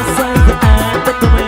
Non-stop.lk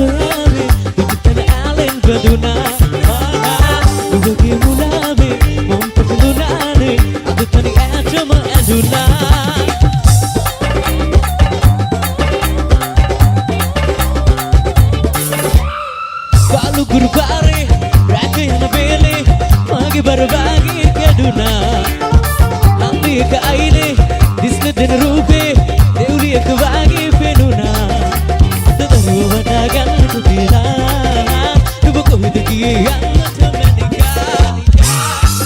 soyabe Bukan alen baduna Nubuki mulabe Mumpuk lunane Adu tani ajama aduna Kalu gurbare Raka yana bele Magi barbagi kaduna Andi ka aile Disna den rupe Deuli ek wagi penuna Tadaru wadagan kutila Nubu kohidki yang tamanika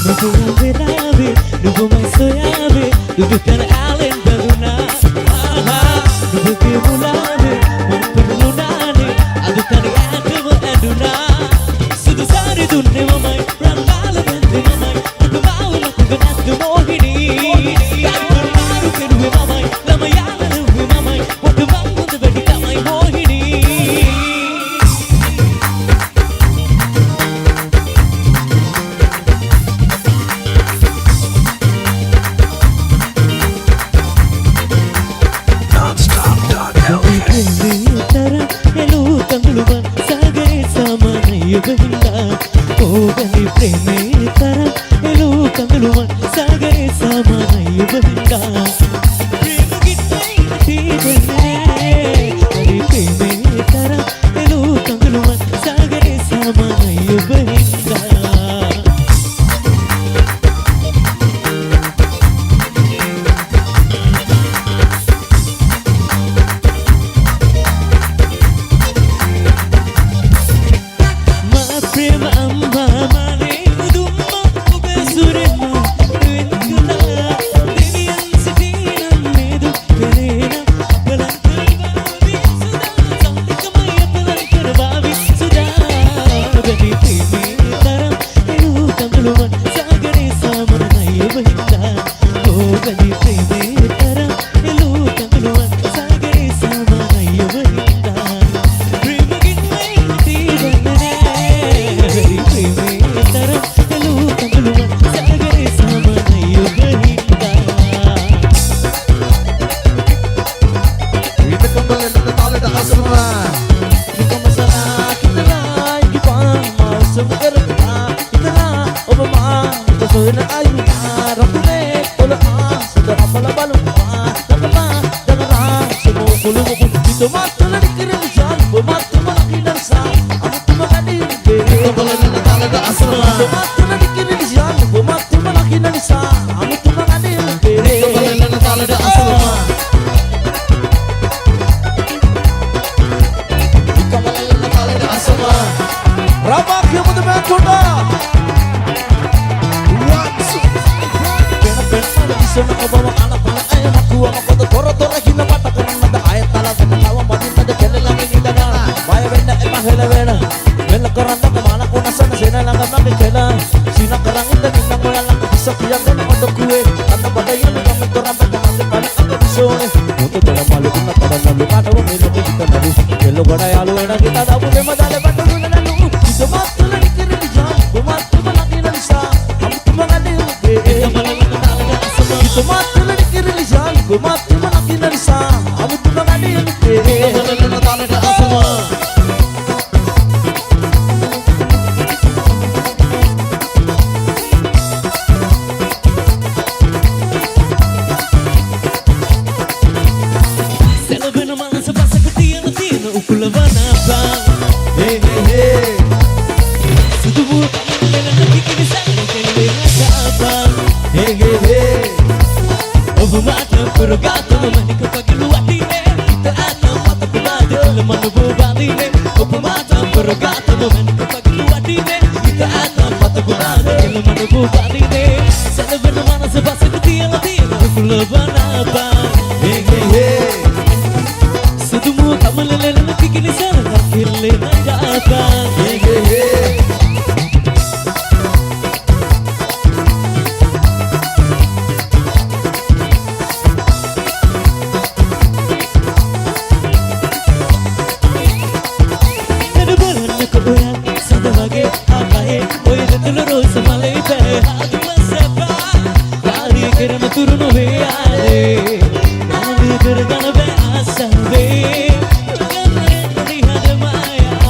Nubu ambe Nubu maisoyabe Nubu kan alen baduna Nubu ke mulabe Mumpuk lunane Adu tani adama aduna Sudu sari dunne mamai Rangala bende mamai Nubu maula kuganatu mohini Kankur maru keruwe mamai Lama yana nuwe mamai Wadu bangu de bedi kamai mohini Gani preme tara elu kangaluman sagare samanayu bahinda prema gittai tidane gani preme tara elu kangaluman sagare samanayu bahinda ma prema amba Gana be asabe, gana be hada maya.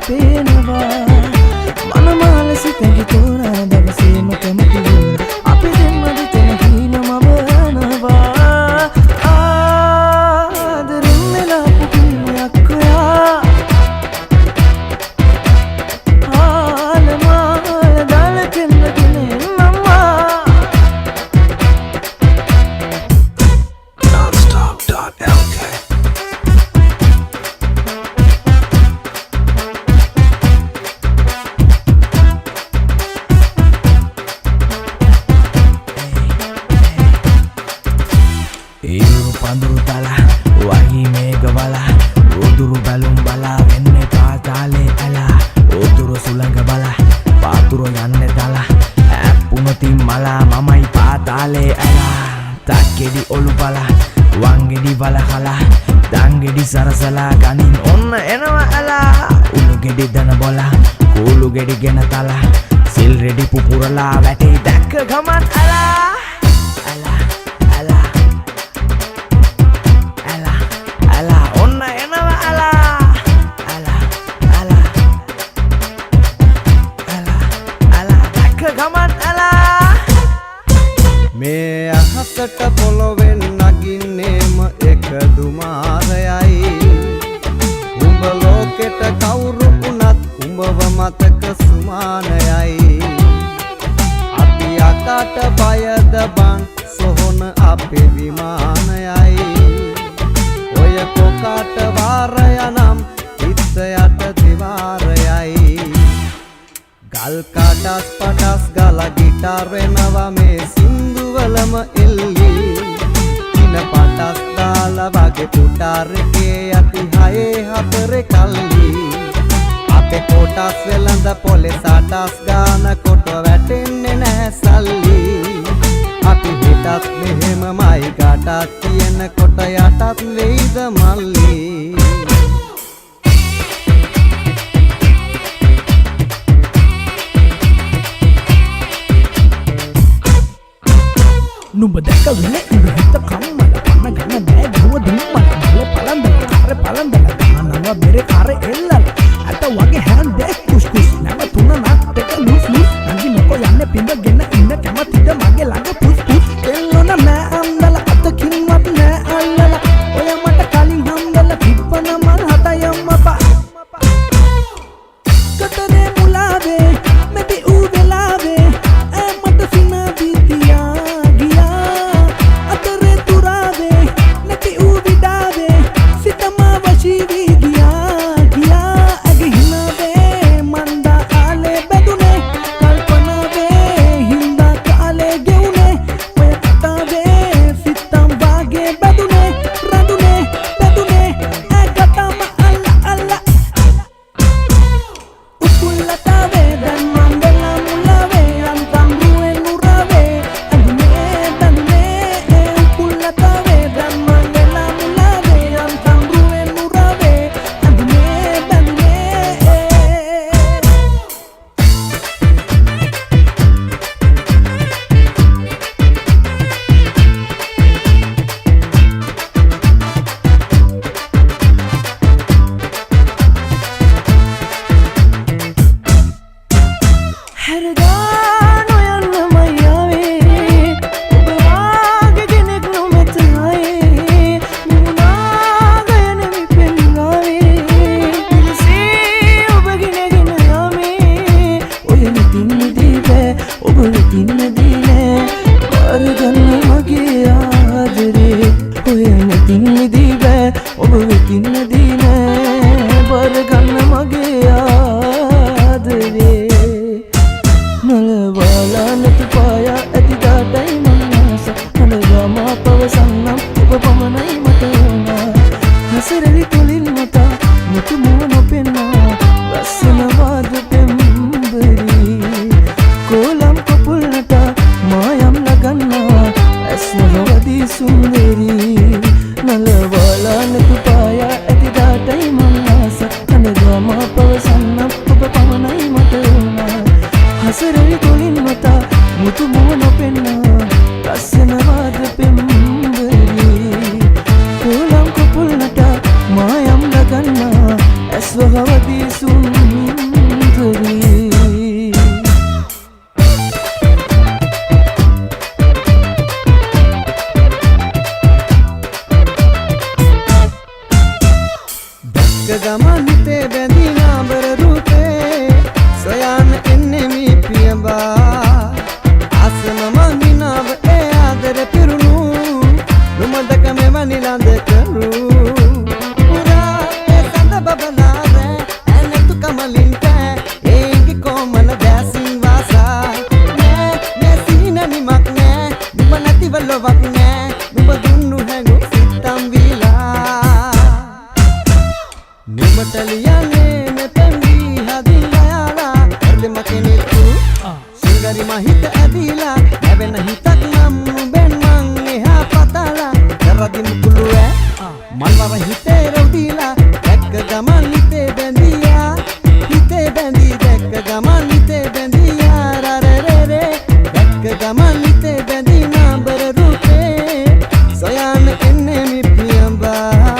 පේනවා මනමාල සිතෙහි තෝරා දවසේම කැමති වුණ අපි දෙන්න දෙතන හීනම බනවා ආදරෙන් මෙලා පුදුමයක් ඔයා ආලමාල දාලකෙන්න ගෙනෙන් මම්මා Nonstop.lk ඉරු පඳුරු තල වහි මේඝවල උදුරු බැලුම් බලා වෙන්නේ පාතාලේ ඇලා උදුරු සුළඟ බල පාතුරු යන්නේ තල ඇප්පුනතින් මලා මමයි පාතාලේ ඇලා තක්කෙඩි ඔලු බල වංගෙඩි බල කලා දංගෙඩි සරසලා ගනින් ඔන්න එනවා ඇලා උළු ගෙඩි දන බොල කූළු ගෙඩි ගෙන තල සිල් රෙඩි පුපුරලා වැටේ දැක්ක ගමන් ඇලා ඇලා ඇලා අලා ඔන්න එනවා අලා අලා අලා අලා අලා දැක්ක ගමන් අලා මේ අහසට පොළොවෙන් නගින්නේම එක දුමාරයයි උඹ ලෝකෙට කවුරු වුණත් උඹව මතක සුමානයයි අපි අකට බයද බං සොහොන අපේ විමානයයි ඔය කොකාට වාරය නම් හිතයට දිවාරයයි ගල් කඩස් පඩස් ගල ගිටාර් වෙනවා මේ සින්දුවලම එල්ලි කින පටස් දාලා වගේ පුටාරකේ යටි හයේ හතරේ කල්ලි අපේ කොටස් වෙලඳ පොලේ සටස් ගාන කොට වැටෙන්නේ නැහැ සල්ලි අපි හිතත් මෙහෙමමයි ගටත් තියෙන කොට යටත් වෙයිද මල්ලි නුඹ දැකවිනේ ඉඳ හිත කම්මල කන ගන්න බෑ ගුව දුම්මල බල පලන්දල කාරේ පලන්දල ගන්නව බෙරේ කාරේ එල්ලල අත වගේ හැන් දෙක් කුස් කුස් නැව තුන නත් දෙක ලුස් ලුස් නංගි මොකෝ යන්නේ පිඹගෙන ඉන්න කැමතිද මගේ ළඟ පුස් පුස් එල්ලොන නෑ අන්දල අතකින්වත් නෑ අල්ලල ඔය මට කලින් හම්බෙල පිප්පන මන් හතයම්ම පා කතරේ මුලාවේ මෙති ඌ වෙලාවේ ඈ මට සිනා බීතියා No මොකවත් නෑ නුඹ දුන්නු හැඟු සිත්තම් වීලා නුඹට ලියන්නේ මෙතෙන් වී හදිලා යාලා එල්ලෙම කෙනෙකු සිංගරි මහිත ඇදිලා හැවෙන හිතක් නම් නුඹෙන් මං එහා පතලා කරදි මුකුළු ඈ මල්වර හිතේ රොඩිලා දැක්ක ගමන් හිතේ බැඳියා හිතේ බැඳී දැක්ක ගමන් හිතේ බැඳියා රරරරේ දැක්ක ගමන් හිතේ බැඳී නාඹර රූපේ සොයන්න එන්නේ මිපියඹා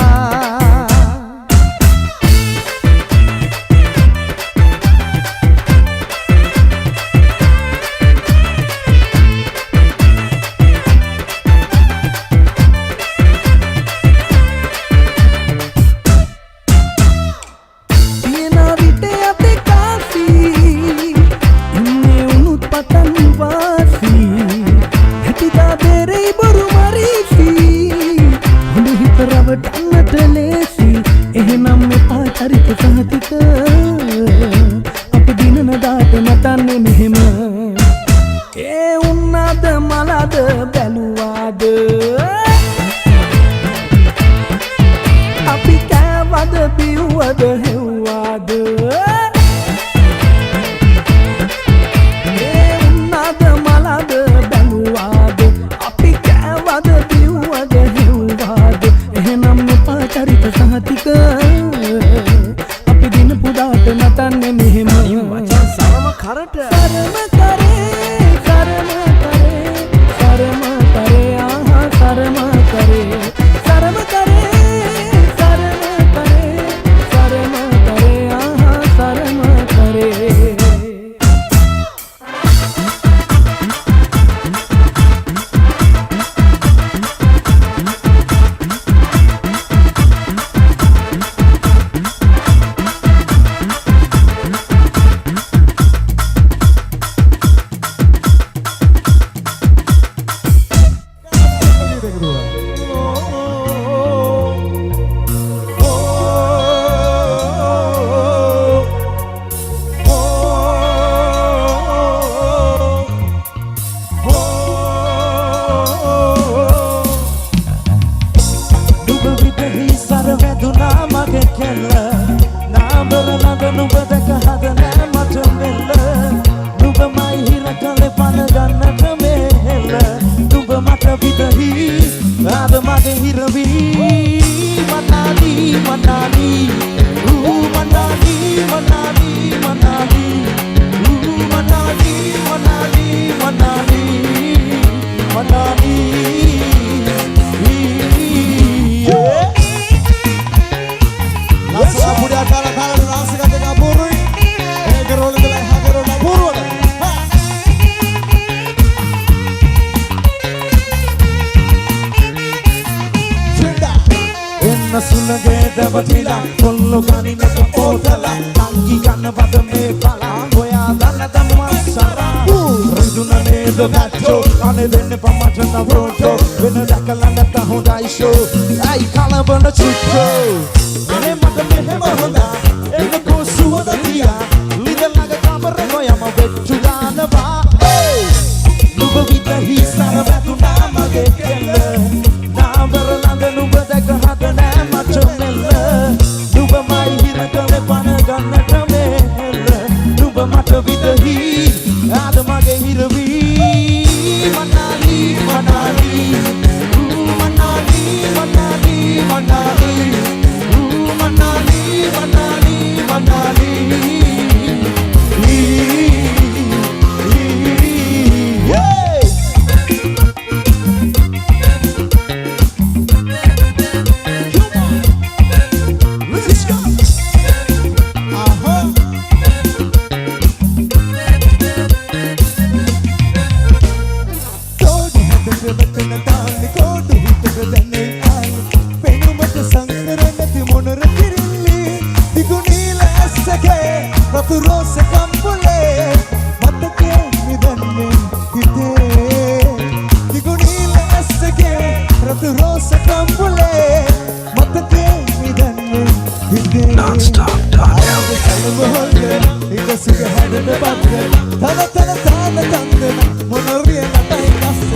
Tana tana tana tana, monoria na tai kasse,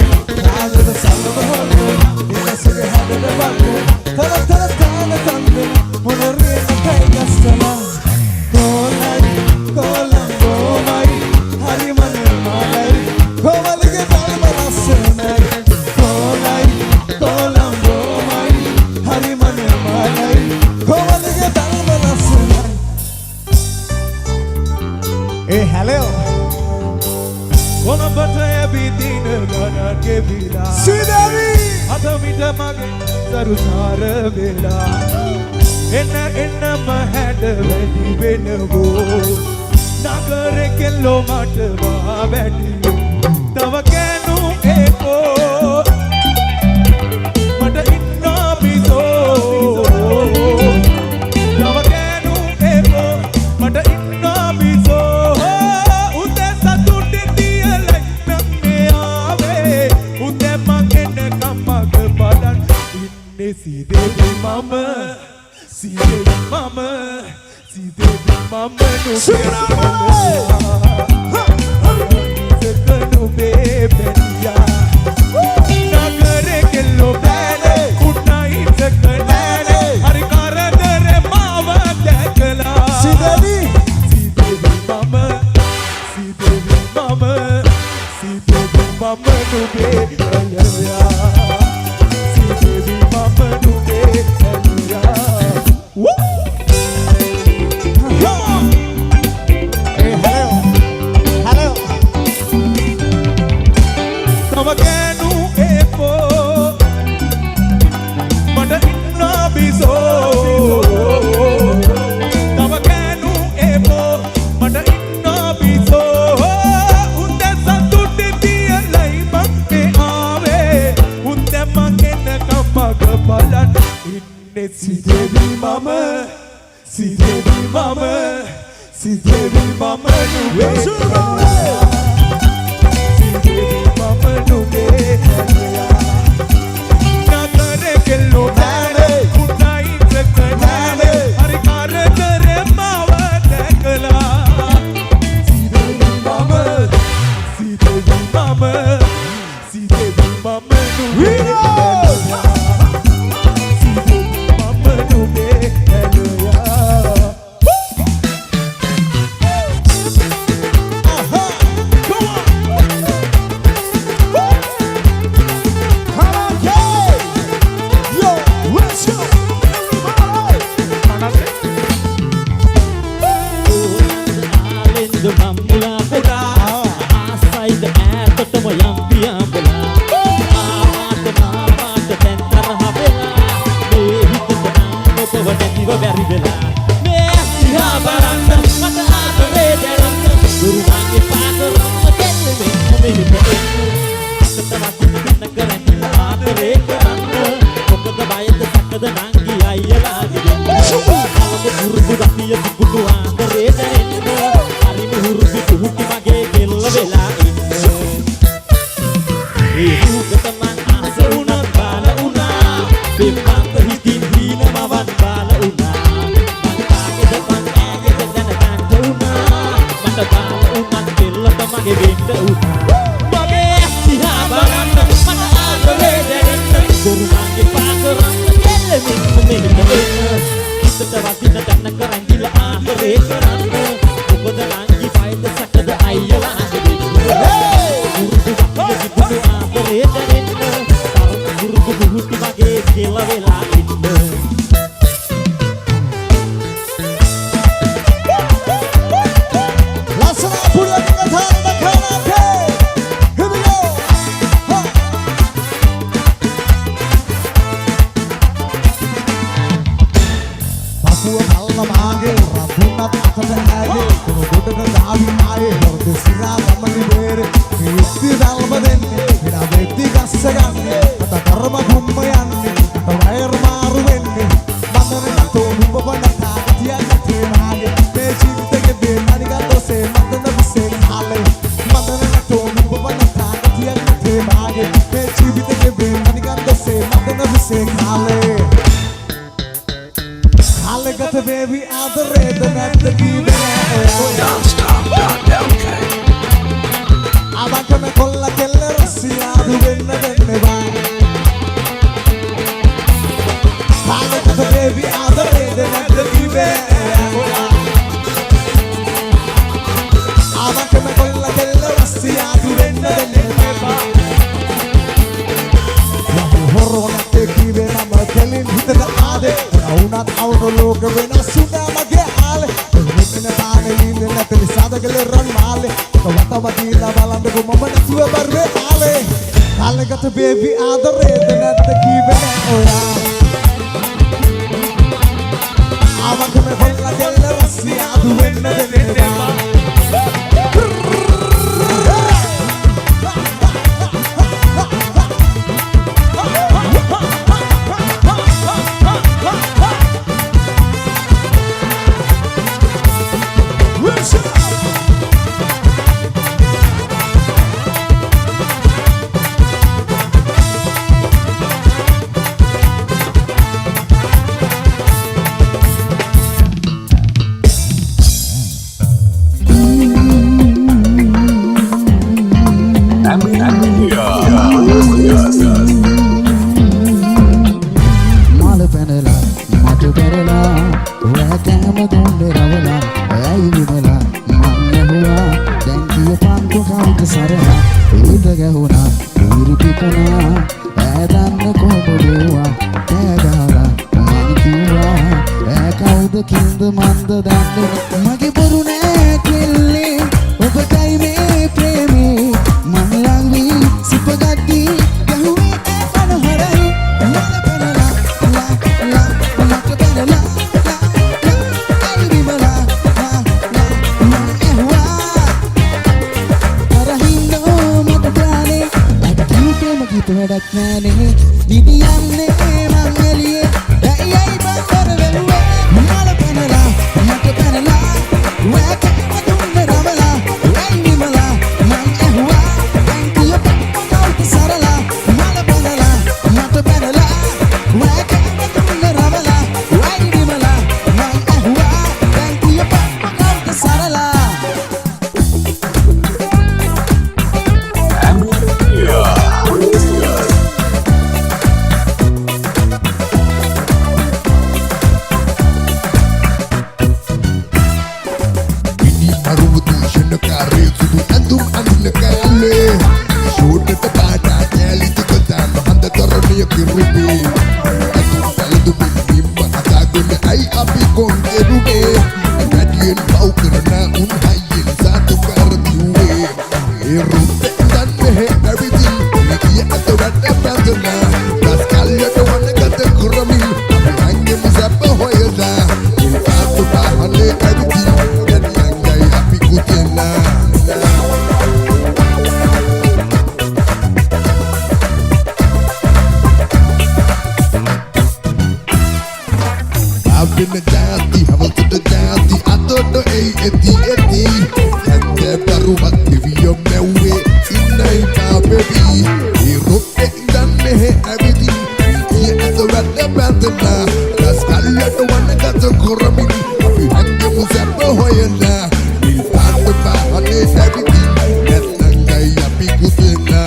raja da salva Hey, hello. කොළඹට ඇවිදින ගණන් ගෙවිලා Sridevi. අතමිට මගේ සරුසාර වෙලා එන්නම හැඩ වැඩි වෙනවෝ නගරෙ කෙල්ලෝ මට වා වැඩියෝ තව කෑනු ඒකෝ මට ඉන්නා බිසෝ තව කෑනු ඒකෝ මට ඉන්නා බිසෝ උදේ සතුටින් දියලයි නම්නේ ආවේ උදේ මගෙන් කම්මක බලන් ඉන්නේ සීදේවි මම සීදේවි මම සීදේවි මම නුඹ බේබෙනියා නගරෙ කෙල්ලෝ බෑනේ කුණයි සකනානේ හරි කරදර මාව දැකලා Sridevi. සීදේවි මම සීදේවි මම සීදේවි මම නුඹේ අයියා සීදේවි මම නුඹේ අයියා වූ Hey, hello. Hello. තව කෑනු ඒකෝ මට ඉන්නා බිසෝ තව කෑනු ඒකෝ මට ඉන්නා බිසෝ උන්දේ සතුටින් දියලයි මගේ ආවේ උන්දේ මගෙන් කම්මක බලන් ඉන්නේ සීදේවි මම සීදේවි මම සීදේවි මම නුඹේ සීදේවි මම නුඹේ නගරෙ කෙල්ලෝ බෑනේ කුණයි සකනානේ හරි කරදර මාව දැකලා සීදේවි මම සීදේවි මම සීදේවි මම නුඹේ සීදේවි මම නුඹේ Come on, Kay. Yo, let's go. ආලෙන්ද මම්මුලා පුරා ආසයිද ඈතටම යම් පියාඹලා ආමාට මාමාට දැන් තරහ වෙලා මේ හිතට නම් ඔබව නැතිව බැරි වෙලා මේ දිහා බලන්න මට ආදරේ දැනන්න ගුරුනාගේ පාදරම දෙන්නේ මෙහෙම අතතවත් කරන්න ආදරේ කරන්න මොකද බයද සැකද නංගි අයියලාගේ හුරුදු දකිය දුටු ආදරේ දැනෙන්න හරිම හුරුදු දුටි මගේ කෙල්ල වෙලා ඉන්න ඒ දුකට මං ආස වුණා බාල වුණා දෙපන්ත හිතින් දීන මවන් බාල වුණා මං කාගේද මං ඈගේද දැනගන්න වුණා මට බාල වුණා කෙල්ලට මගේ වෙන්න වුණා මගේ දිහා බලන්න මට ආදරේ දැනෙන්න ගුරුනාගේ පාදරම් දෙල්ලෙමින් මෙන්න හිතට වදින තැන කරංගිල ආදරේ කරන්න ඔබද නංගි පයිද සැකද අයියලාගේ දෙන්න ගුරුදු දකිය දුටු ආදරේ දැනෙන්න තරම ගුරුදු දුටි මගේ කෙල්ල වෙලා ඉන්න Lasana pura katanda kanate. Here we go. Ha. Pakuwa kalla maage rabunat athata aage kono godaka daavi aaye horde sira gamani bere itti dalma denne ina vetti gassa ganne ata karma bumma yanne ata wayar maru wenne mandana nato nubba banata tiya kate maage me jivitege be maniga dose mandana bise khale mandana nato nubba banata tiya kate maage me jivitege be maniga dose mandana bise khale khale gat baby adare the net give Don't stop, don't okay. Abakana kolla kella rassiya du venna denne ba khale gat baby adare the net give Abakana kolla kella rassiya du venna denne ba horona te give nama kelin hitata ade unat awno loka vena suna mage ale මෙන්න තානේ ලින්ද නැතලි සාදකල රන් තම දීලා බලන්නකො මම නැතුව බරුවේ ආලේ කාලෙකට baby ආදරේද නැද්ද කීවේ නෑ ඔයා ආවකම කොල්ලා දෙල්ල රස්සිය අදු වෙන්න දෙන්නවා මාල පැනලා මට පෙරලා ඔයා කැම දුන්නේ රවලා ඇයි විමලා මං ඇහුවා දැන් කියපන් කොහොමද සරලා ඊට ගැහුණා ඌරු පිපුණා ඈදන්න කොබලුවා කෑ ගහලා මං කිව්වා ඈ කවුද කින්ද මන්ද දන්නේ මගේ බොරු නෑ කෙල්ලේ ඔබටයි මේ ප්‍රේමේ මං ළඟී සිපගද්දී ගැහුවේ අනහරයි මාල පැනලා ලා මට පැනලා ඇයි විමලා මං ඇහුවා කරහින්නෝ මට ප්‍රාණේ අද කිව්වේම ගීත වැඩක් නෑනේ නිදියන්නේ මං එළියේ ඇයි බං කර වෙන්නේ මාල පැනලා මට පැනලා ඔයා කැම දුන්නේ රවලා ඇයි විමලා මං ඇහුවා දැන් කියපන් කවුද සරලා මාල පැනලා මට පැනලා ඔයා කැම දුන්නේ රවලා ඇයි විමලා මං ඇහුවා දැන් කියපන් කවුද සරලා Ini arubu tushna kare sudu andum anna kale shoda ta bada kali tikata handa torniya kirubi andum paldu bimba atagune ai api kon erube adien paukrana un hayyin satu kardiwe erute dan mehe everything niya atawada bandana das kalya to wanna gata kurami api hange musabba hoyada il fatu bahane everything I've been a daddy, I was the daddy. I don't know, eti. Kente baru aktivi yo mewe, inai ma baby. Hero dan mehe everything. Dia itu ada bandana. Das kali ada wanna kata kuramin. Api hanya musabba hoyana. Il fatu bahane everything. Net nangai api kutena.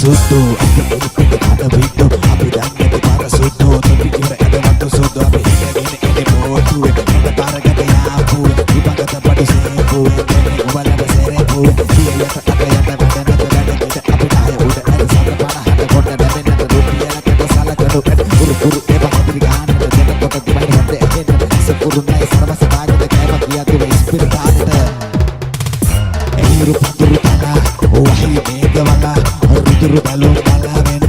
සුදු අපි ඉපිට කඩ විදු අපි දන්නේ පාර සුදු තොපි ඉර එදවතු සුදු අපි ඉඳගෙන ඉන්නේ මොටුවේ එන්න පාරකට යාපු විපගත පඩු සේපු එන්නේ උබලට සෙරෙපු පියයට අතයට වැඩ නැත වැඩ කිට අපිට ආය උඩ ඇද සත 50ට කොට දැවෙන්නට රුපියලකට සලකනු උරු උරු ඒව හදිරි ගානට දෙක කොට දිවයි හැද එන්න සකුරු නැයි සරවස භාගද කෑම කියා තුව ඉස්පිර පාට එහිරු පතුරු තලා වහි මේගවලා රුදුරු බැලුම් බලා වෙන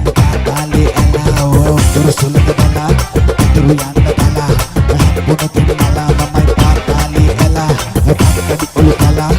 කාලේ ඇලා දුරු සුලක බලා දුරු යන්න බලා හම්බුන තුන මලා මමයි පාතාලේ ඇලා පක්කඩි ඔලු කලා